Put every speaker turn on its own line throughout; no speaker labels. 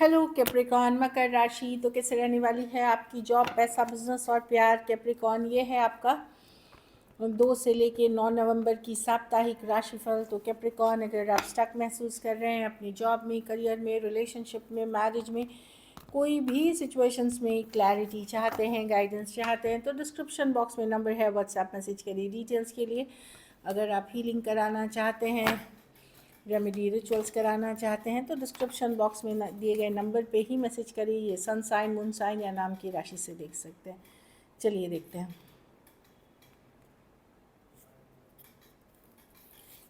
Hello Capricorn, मकर राशि तो कैसे रहने वाली है आपकी जॉब, पैसा, बिजनेस और प्यार। कैप्रिकॉन, ये है आपका 2 से लेके 9 नवंबर की साप्ताहिक राशिफल। तो कैप्रिकॉन, अगर आप स्टक महसूस कर रहे हैं अपनी जॉब में, करियर में, रिलेशनशिप में, मैरिज में, कोई भी सिचुएशंस में क्लैरिटी चाहते हैं, गाइडेंस चाहते हैं, तो डिस्क्रिप्शन बॉक्स में नंबर है, व्हाट्सएप मैसेज करिए डिटेल्स के लिए। अगर आप हीलिंग कराना चाहते हैं, रेमेडी रिचुअल्स कराना चाहते हैं, तो डिस्क्रिप्शन बॉक्स में दिए गए नंबर पे ही मैसेज करिए। ये सन साइन, मून साइन या नाम की राशि से देख सकते हैं। चलिए देखते हैं।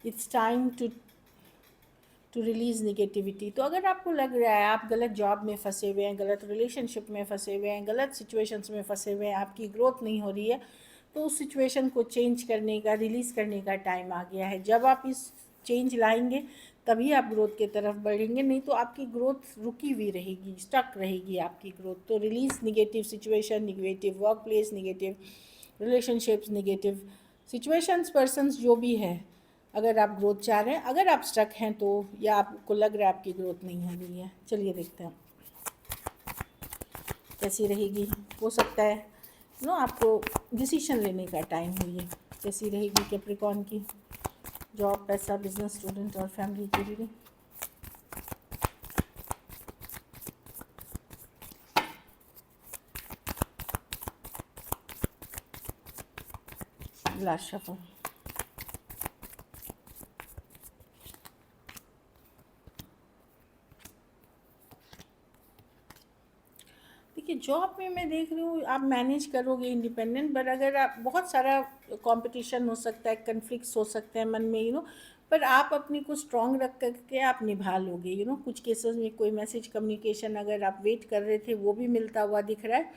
It's time to release negativity. तो अगर आपको लग रहा है आप गलत जॉब में फंसे हुए हैं, गलत रिलेशनशिप में फंसे हुए हैं, गलत सिचुएशंस में फंसे हुए हैं, आपकी ग्रोथ नहीं हो रही है, तो उस सिचुएशन को चेंज करने का, रिलीज़ करने का टाइम आ गया है। जब आप इस चेंज लाएंगे तभी आप ग्रोथ की तरफ बढ़ेंगे, नहीं तो आपकी ग्रोथ रुकी हुई रहेगी, स्टक रहेगी आपकी ग्रोथ। तो release negative situation, negative work place, negative relationships, negative situations, persons, जो भी है। अगर आप ग्रोथ चाह रहे हैं, अगर आप स्टक हैं तो, या आपको लग रहा है आपकी ग्रोथ नहीं हो रही है, चलिए देखते हैं कैसी रहेगी। हो सकता है आपको डिसीजन लेने का टाइम हो। ये कैसी रहेगी कैप्रिकॉन की जॉब, पैसा, बिजनेस, स्टूडेंट और फैमिली के लिए। Last shuffle. देखिए, जॉब में मैं देख रही हूँ आप मैनेज करोगे इंडिपेंडेंट, बट अगर आप बहुत सारा कंपटीशन हो सकता है, कन्फ्लिक्ट्स हो सकते हैं मन में, पर आप अपने को स्ट्रांग रख करके आप निभा लोगे। कुछ केसेस में कोई मैसेज कम्युनिकेशन अगर आप वेट कर रहे थे वो भी मिलता हुआ दिख रहा है,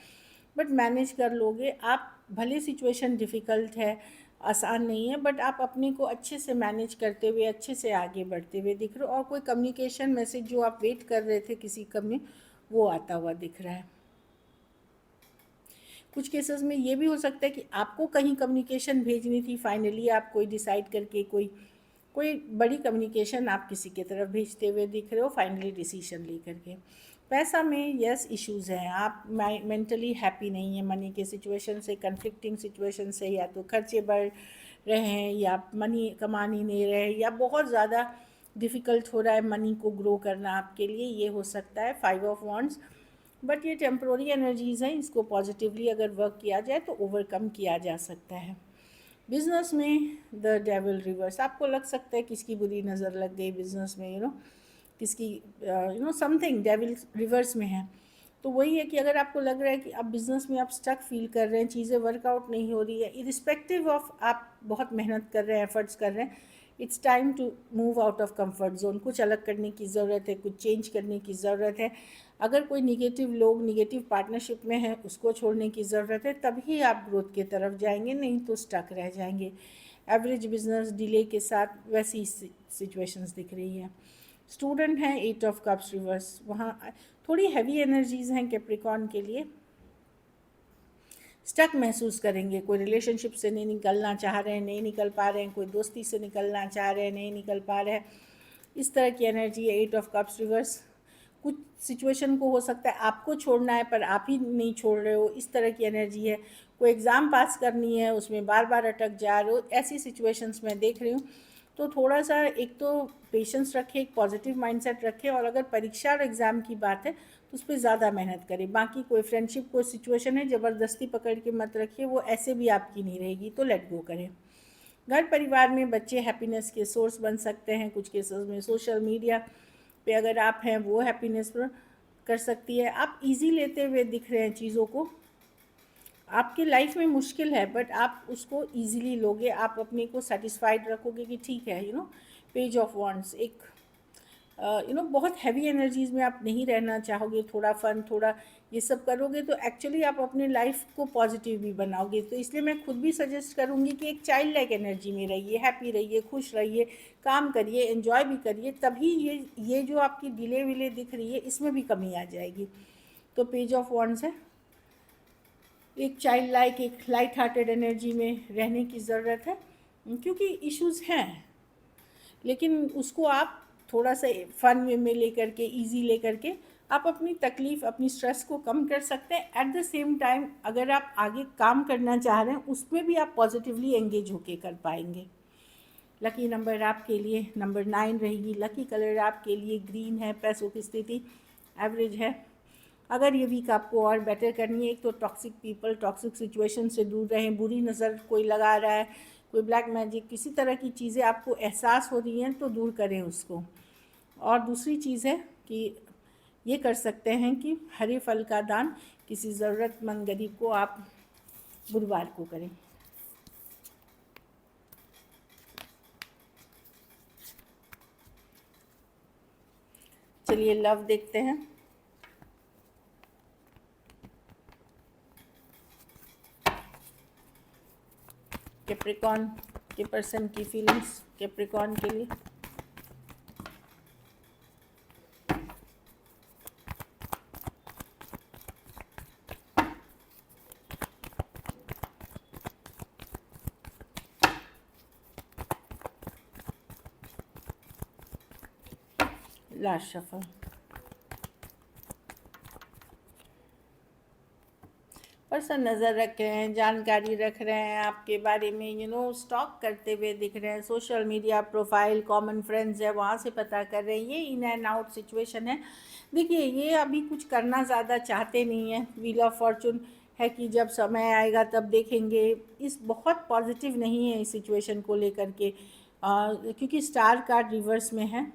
बट मैनेज कर लोगे आप। भले सिचुएशन डिफ़िकल्ट है, आसान नहीं है, बट आप अपने को अच्छे से मैनेज करते हुए, अच्छे से आगे बढ़ते हुए दिख रहे हो। और कोई कम्युनिकेशन मैसेज जो आप वेट कर रहे थे किसी कम, वो आता हुआ दिख रहा है। कुछ केसेस में ये भी हो सकता है कि आपको कहीं कम्युनिकेशन भेजनी थी, फाइनली आप कोई डिसाइड करके कोई बड़ी कम्युनिकेशन आप किसी की तरफ भेजते हुए दिख रहे हो, फाइनली डिसीजन लेकर के। पैसा में यस इश्यूज़ हैं, आप मेंटली हैप्पी नहीं है मनी के सिचुएशन से, कन्फ्लिक्टिंग सिचुएशन से, या तो खर्चे बढ़ रहे हैं, या मनी कमा नहीं रहे, या बहुत ज़्यादा डिफ़िकल्ट हो रहा है मनी को ग्रो करना आपके लिए, ये हो सकता है। 5 ऑफ वॉन्ड्स, बट ये टेम्प्रोरी एनर्जीज़ हैं, इसको पॉजिटिवली अगर वर्क किया जाए तो ओवरकम किया जा सकता है। बिजनेस में द डेविल रिवर्स, आपको लग सकता है किसकी बुरी नज़र लग गई बिजनेस में, किसकी समथिंग डेविल रिवर्स में है। तो वही है कि अगर आपको लग रहा है कि आप बिज़नेस में आप स्टक फील कर रहे हैं, चीज़ें वर्कआउट नहीं हो रही है, इरिस्पेक्टिव ऑफ आप बहुत मेहनत कर रहे हैं, एफर्ट्स कर रहे हैं, it's time to move out of comfort zone. कुछ अलग करने की ज़रूरत है, कुछ चेंज करने की ज़रूरत है। अगर कोई निगेटिव लोग निगेटिव पार्टनरशिप में है, उसको छोड़ने की ज़रूरत है, तभी आप ग्रोथ की तरफ जाएंगे, नहीं तो स्टक रह जाएंगे। एवरेज बिजनेस डिले के साथ वैसी सिचुएशंस दिख रही है। स्टूडेंट हैं, 8 ऑफ कप्स रिवर्स, वहाँ थोड़ी हैवी एनर्जीज़ हैं कैप्रिकॉन के लिए। स्टक महसूस करेंगे, कोई रिलेशनशिप से नहीं निकलना चाह रहे हैं, नहीं निकल पा रहे हैं, कोई दोस्ती से निकलना चाह रहे हैं, नहीं निकल पा रहे हैं, इस तरह की एनर्जी है 8 ऑफ कप्स रिवर्स। कुछ सिचुएशन को हो सकता है आपको छोड़ना है पर आप ही नहीं छोड़ रहे हो, इस तरह की एनर्जी है। कोई एग्ज़ाम पास करनी है, उसमें बार बार अटक जा रहे हो, ऐसी सिचुएशंस मैं देख रही हूँ। तो थोड़ा सा एक तो पेशेंस रखें, एक पॉजिटिव माइंडसेट रखें, और अगर परीक्षा और एग्ज़ाम की बात है तो उस पर ज़्यादा मेहनत करें। बाकी कोई फ्रेंडशिप, कोई सिचुएशन है, ज़बरदस्ती पकड़ के मत रखिए, वो ऐसे भी आपकी नहीं रहेगी, तो लेट गो करें। घर परिवार में बच्चे हैप्पीनेस के सोर्स बन सकते हैं। कुछ केसेस में सोशल मीडिया पे अगर आप हैं, वो हैप्पीनेस कर सकती है। आप इजी लेते हुए दिख रहे हैं चीज़ों को, आपकी लाइफ में मुश्किल है बट आप उसको इजीली लोगे, आप अपने को सेटिस्फाइड रखोगे कि ठीक है। पेज ऑफ वॉन्ड्स एक बहुत हैवी एनर्जीज़ में आप नहीं रहना चाहोगे, थोड़ा फन, थोड़ा ये सब करोगे तो एक्चुअली आप अपने लाइफ को पॉजिटिव भी बनाओगे। तो इसलिए मैं खुद भी सजेस्ट करूँगी कि एक चाइल्ड लाइक एनर्जी में रहिए, हैप्पी रहिए, खुश रहिए, काम करिए, एंजॉय भी करिए, तभी ये जो आपकी डिले विले दिख रही है इसमें भी कमी आ जाएगी। तो पेज ऑफ वॉन्ड्स है, एक चाइल्ड लाइक, एक लाइट हार्टेड एनर्जी में रहने की ज़रूरत है, क्योंकि इश्यूज़ हैं, लेकिन उसको आप थोड़ा सा फन वे में लेकर के, इजी लेकर के आप अपनी तकलीफ़, अपनी स्ट्रेस को कम कर सकते हैं। एट द सेम टाइम अगर आप आगे काम करना चाह रहे हैं उसमें भी आप पॉजिटिवली एंगेज होके कर पाएंगे। लकी नंबर आपके लिए नंबर 9 रहेगी। लकी कलर आपके लिए ग्रीन है। पैसों की स्थिति एवरेज है। अगर ये वीक आपको और बेटर करनी है, एक तो टॉक्सिक पीपल, टॉक्सिक सिचुएशन से दूर रहें। बुरी नज़र कोई लगा रहा है, कोई ब्लैक मैजिक, किसी तरह की चीज़ें आपको एहसास हो रही हैं तो दूर करें उसको। और दूसरी चीज़ है कि ये कर सकते हैं कि हरे फल का दान किसी ज़रूरतमंद गरीब को आप बुधवार को करें। चलिए लव देखते हैं। कैप्रिकॉर्न के पर्सन की फीलिंग्स कैप्रिकॉर्न के लिए। Last shuffle. पर्सन नज़र रख रहे हैं, जानकारी रख रहे हैं आपके बारे में, स्टॉक करते हुए दिख रहे हैं। Social media profile, common friends है, वहाँ से पता कर रहे हैं। ये इन एंड आउट सिचुएशन है। देखिए ये अभी कुछ करना ज़्यादा चाहते नहीं हैं। व्हील ऑफ फॉर्चून है कि जब समय आएगा तब देखेंगे। इस बहुत पॉजिटिव नहीं है इस सिचुएशन को लेकर के, क्योंकि स्टार कार्ड रिवर्स में है।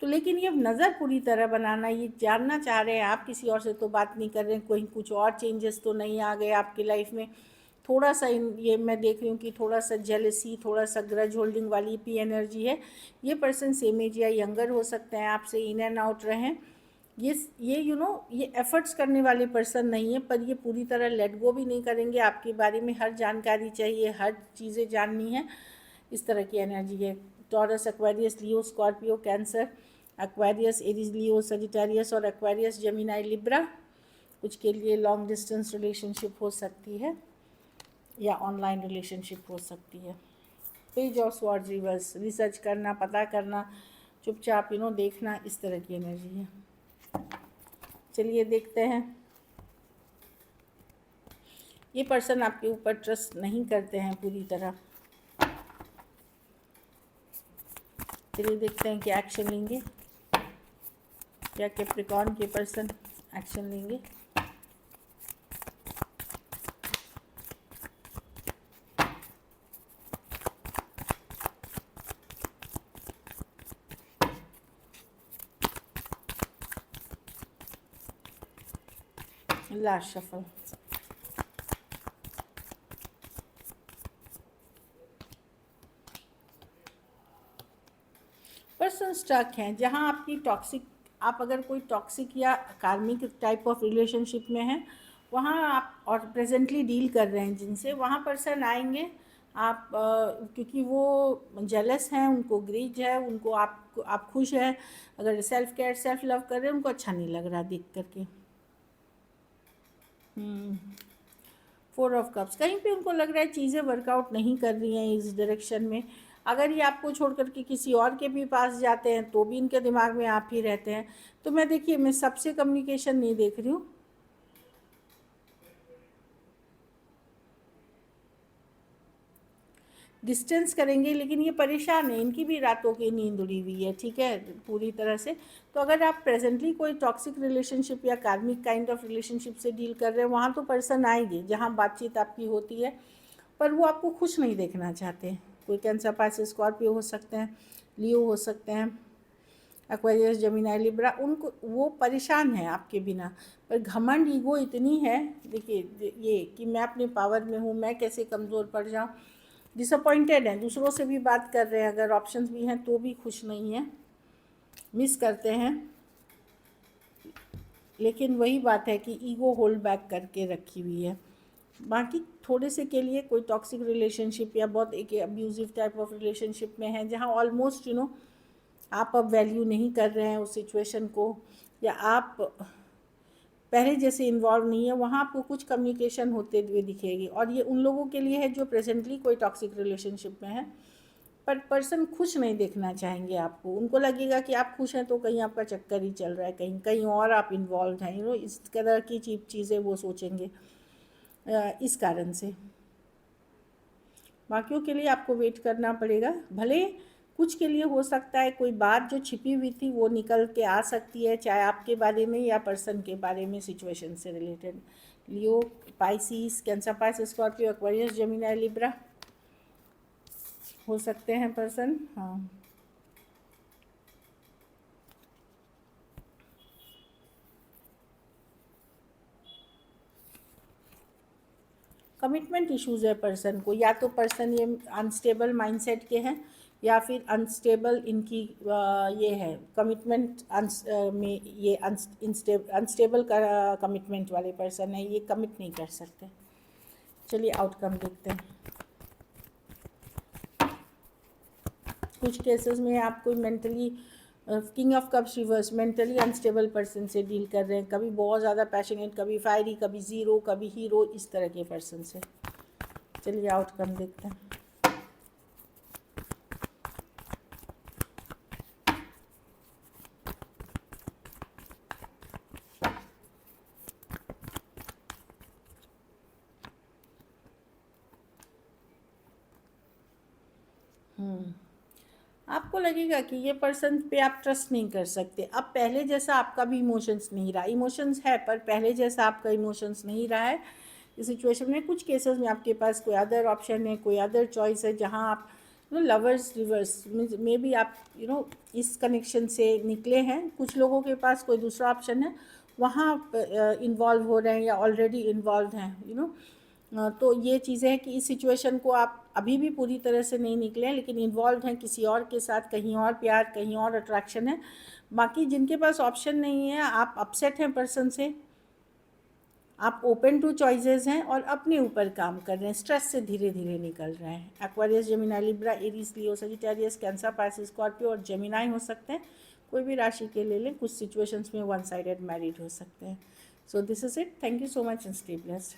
तो लेकिन ये नज़र पूरी तरह बनाना, ये जानना चाह रहे हैं आप, किसी और से तो बात नहीं कर रहे हैं, कोई कुछ और चेंजेस तो नहीं आ गए आपकी लाइफ में। थोड़ा सा ये मैं देख रही हूँ कि थोड़ा सा जेलसी, थोड़ा सा ग्रज होल्डिंग वाली भी एनर्जी है। ये पर्सन सेम एज या यंगर हो सकते हैं आपसे, इन एंड आउट रहें। ये ये एफर्ट्स करने वाले पर्सन नहीं है, पर ये पूरी तरह लेट गो भी नहीं करेंगे। आपके बारे में हर जानकारी चाहिए, हर चीज़ें जाननी है, इस तरह की एनर्जी है। टॉरस, एक्वेरियस, लियो, स्कॉर्पियो, कैंसर, एक्वेरियस, एरीज, लियो, सजिटेरियस और एक्वेरियस, जेमिनाई, लिब्रा। कुछ के लिए लॉन्ग डिस्टेंस रिलेशनशिप हो सकती है या ऑनलाइन रिलेशनशिप हो सकती है। Page of swords reverse, research करना, पता करना, चुपचाप देखना, इस तरह की एनर्जी है। चलिए देखते हैं। ये पर्सन आपके ऊपर ट्रस्ट नहीं करते हैं पूरी तरह। चलिए देखते हैं क्या एक्शन लेंगे, क्या कैप्रिकॉर्न के पर्सन एक्शन लेंगे। Last shuffle. पर्सन स्टक हैं जहाँ आपकी टॉक्सिक, आप अगर कोई टॉक्सिक या कार्मिक टाइप ऑफ रिलेशनशिप में हैं, वहाँ आप और प्रेजेंटली डील कर रहे हैं जिनसे, वहाँ पर्सन आएंगे। आप क्योंकि वो जेलस हैं, उनको ग्रीज है, उनको आप खुश हैं। अगर सेल्फ केयर, सेल्फ लव कर रहे हैं, उनको अच्छा नहीं लग रहा देख करके। 4 ऑफ कप्स, कहीं पे उनको लग रहा है चीज़ें वर्कआउट नहीं कर रही हैं इस डायरेक्शन में। अगर ये आपको छोड़ कर के किसी और के भी पास जाते हैं तो भी इनके दिमाग में आप ही रहते हैं। तो मैं देखिए, मैं सबसे कम्युनिकेशन नहीं देख रही हूँ। डिस्टेंस करेंगे, लेकिन ये परेशान है, इनकी भी रातों की नींद उड़ी हुई है, ठीक है, पूरी तरह से। तो अगर आप प्रेजेंटली कोई टॉक्सिक रिलेशनशिप या कार्मिक काइंड ऑफ रिलेशनशिप से डील कर रहे हैं, वहाँ तो पर्सन आएंगे जहाँ बातचीत आपकी होती है, पर वो आपको खुश नहीं देखना चाहते। कोई कैंसर, पाइसेस, स्कॉर्पियो हो सकते हैं, लियो हो सकते हैं, एक्वेरियस, जेमिनी, लिब्रा। उनको वो परेशान है आपके बिना, पर घमंड, ईगो इतनी है, देखिए ये कि मैं अपने पावर में हूँ, मैं कैसे कमज़ोर पड़ जाऊँ। डिसअपॉइंटेड हैं, दूसरों से भी बात कर रहे हैं, अगर ऑप्शंस भी हैं तो भी खुश नहीं हैं, मिस करते हैं। लेकिन वही बात है कि ईगो होल्ड बैक करके रखी हुई है। बाकी थोड़े से के लिए कोई टॉक्सिक रिलेशनशिप या बहुत एक अब्यूजिव टाइप ऑफ रिलेशनशिप में है, जहाँ ऑलमोस्ट आप अब वैल्यू नहीं कर रहे हैं उस सिचुएशन को, या आप पहले जैसे इन्वॉल्व नहीं है, वहाँ आपको कुछ कम्युनिकेशन होते हुए दिखेगी। और ये उन लोगों के लिए है जो प्रेजेंटली कोई टॉक्सिक रिलेशनशिप में है। पर पर्सन खुश नहीं देखना चाहेंगे आपको। उनको लगेगा कि आप खुश हैं तो कहीं आपका चक्कर ही चल रहा है, कहीं कहीं और आप इन्वॉल्व हैं, इस तरह की चीज़ें वो सोचेंगे इस कारण से। बाकियों के लिए आपको वेट करना पड़ेगा। भले कुछ के लिए हो सकता है कोई बात जो छिपी हुई थी वो निकल के आ सकती है, चाहे आपके बारे में या पर्सन के बारे में, सिचुएशन से related. Leo, Pisces, Cancer, Pisces, Scorpio, Aquarius, Gemini, Libra हो सकते हैं पर्सन। हाँ, कमिटमेंट इश्यूज़ है पर्सन को, या तो पर्सन ये अनस्टेबल माइंडसेट के हैं या फिर अनस्टेबल इनकी ये है कमिटमेंट में, ये अनस्टेबल कमिटमेंट वाले पर्सन है, ये कमिट नहीं कर सकते। चलिए आउटकम देखते हैं। कुछ केसेस में आप कोई mentally king of cups reverse mentally unstable person से डील कर रहे हैं, कभी बहुत ज़्यादा पैशनेट, कभी फायरी, कभी ज़ीरो, कभी हीरो, इस तरह के पर्सन से। चलिए आउटकम देखते हैं। आपको लगेगा कि ये पर्सन पे आप ट्रस्ट नहीं कर सकते। अब पहले जैसा आपका भी इमोशंस नहीं रहा, इमोशंस है पर पहले जैसा आपका इमोशंस नहीं रहा है इस सिचुएशन में। कुछ केसेस में आपके पास कोई अदर ऑप्शन है, कोई अदर चॉइस है, जहाँ आप लवर्स रिवर्स में भी आप इस कनेक्शन से निकले हैं। कुछ लोगों के पास कोई दूसरा ऑप्शन है, वहाँ आप इन्वॉल्व हो रहे हैं या ऑलरेडी इन्वॉल्व हैं। तो ये चीज़ें हैं कि इस सिचुएशन को आप अभी भी पूरी तरह से नहीं निकले हैं, लेकिन इन्वॉल्व हैं किसी और के साथ, कहीं और प्यार, कहीं और अट्रैक्शन है। बाकी जिनके पास ऑप्शन नहीं है, आप अपसेट हैं पर्सन से, आप ओपन टू चॉइसेस हैं और अपने ऊपर काम कर रहे हैं, स्ट्रेस से धीरे धीरे निकल रहे हैं। एक्वेरियस, जेमिनी, लिब्रा, एरीज, लियो, सजिटेरियस, कैंसर, पाइसिस, स्कॉर्पियो और जेमिनी हो सकते हैं। कोई भी राशि के ले लें। कुछ सिचुएशंस में वन साइडेड मैरिड हो सकते हैं। So this is it. Thank you so much and stay blessed.